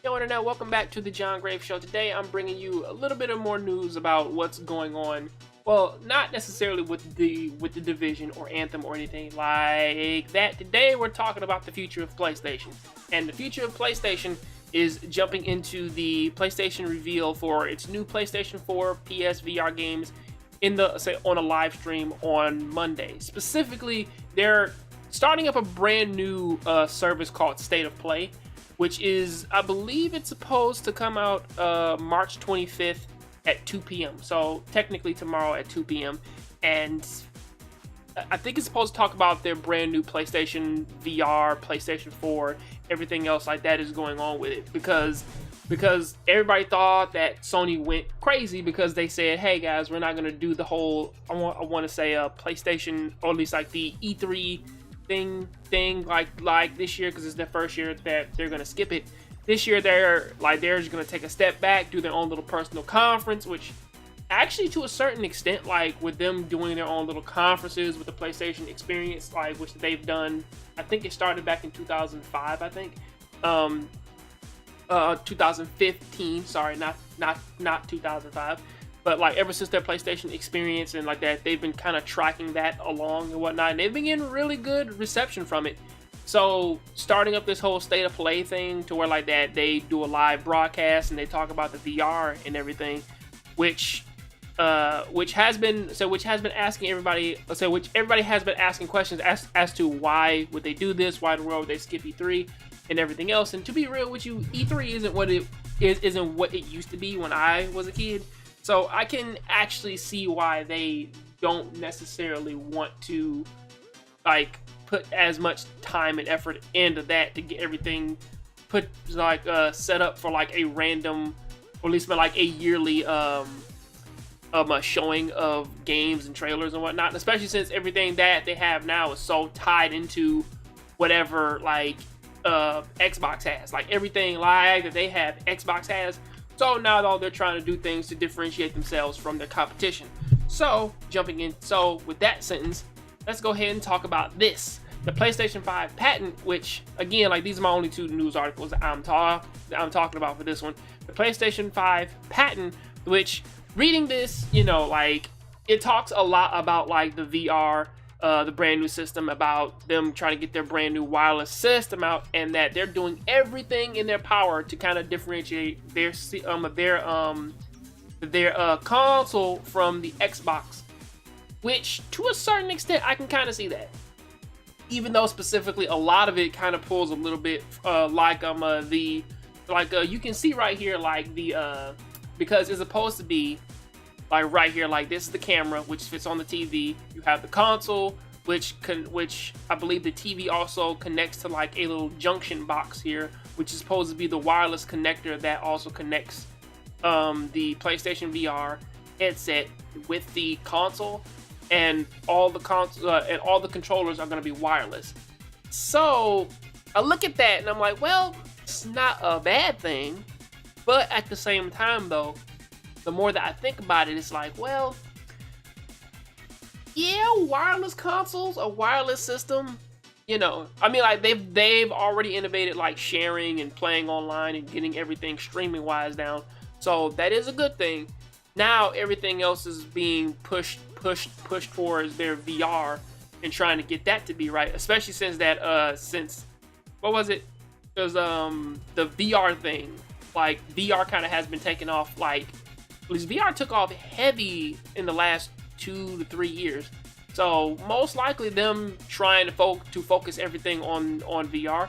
Yo, Internet, welcome back to the John Grave Show. Today I'm bringing you a little bit of more news about what's going on. Well, not necessarily with the Division or Anthem or anything like that. Today we're talking about the future of PlayStation. And the future of PlayStation is jumping into the PlayStation reveal for its new PlayStation 4 PS VR games on a live stream on Monday. Specifically, they're starting up a brand new service called State of Play, which is, I believe it's supposed to come out March 25th at 2 p.m. So technically tomorrow at 2 p.m. And I think it's supposed to talk about their brand new PlayStation VR, PlayStation 4, everything else like that is going on with it. Because everybody thought that Sony went crazy because they said, hey guys, we're not going to do the whole, I want to say PlayStation, or at least like the E3 thing like this year, because it's their first year that they're gonna skip it. This year they're just gonna take a step back, do their own little personal conference, which actually to a certain extent, like with them doing their own little conferences with the PlayStation experience, like which they've done. I think it started back in 2005, I think. 2015, sorry, not 2005. But like ever since their PlayStation experience and like that, they've been kind of tracking that along and whatnot, and they've been getting really good reception from it. So starting up this whole State of Play thing to where like that they do a live broadcast and they talk about the VR and everything, which has been asking everybody, which everybody has been asking questions as to why would they do this, why in the world would they skip E3 and everything else. And to be real with you, E3 isn't what it used to be when I was a kid. So I can actually see why they don't necessarily want to like put as much time and effort into that to get everything put like set up for like a random, or at least for like a yearly showing of games and trailers and whatnot. And especially since everything that they have now is so tied into whatever like Xbox has, like everything like that they have, Xbox has. So now though they're trying to do things to differentiate themselves from their competition. So with that sentence, let's go ahead and talk about this. The PlayStation 5 Patent, which again, like these are my only two news articles that I'm talking about for this one. The PlayStation 5 Patent, which reading this, like it talks a lot about like the VR, the brand new system, about them trying to get their brand new wireless system out, and that they're doing everything in their power to kind of differentiate their console from the Xbox, which to a certain extent I can kind of see that, even though specifically a lot of it kind of pulls a little bit you can see right here, like the because it's supposed to be like right here, like this is the camera which fits on the TV. You have the console, which I believe the TV also connects to like a little junction box here, which is supposed to be the wireless connector that also connects the PlayStation VR headset with the console, and all the controllers are going to be wireless. So I look at that and I'm like, well, it's not a bad thing, but at the same time though, the more that I think about it, it's like, well, yeah, wireless consoles, a wireless system, I mean, like they've already innovated like sharing and playing online and getting everything streaming wise down. So that is a good thing. Now everything else is being pushed towards their VR and trying to get that to be right, especially since what was it? Because the VR thing, like VR kind of has been taking off, like at least VR took off heavy in the last 2 to 3 years. So most likely them trying to focus everything on VR,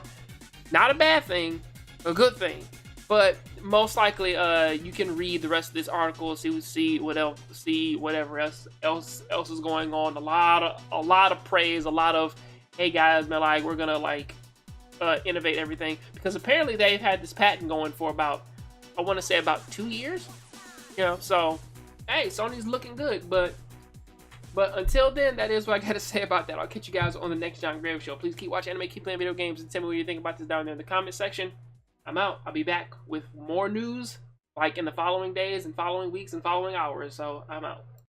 not a bad thing, a good thing. But most likely you can read the rest of this article, see whatever else is going on. A lot of praise, a lot of, hey guys, man, like we're gonna like innovate everything, because apparently they've had this patent going for about, I want to say about 2 years. So hey, Sony's looking good, but until then, that is what I gotta say about that. I'll catch you guys on the next John Grave Show. Please keep watching anime, keep playing video games, and tell me what you think about this down there in the comment section. I'm out. I'll be back with more news like in the following days and following weeks and following hours. So I'm out.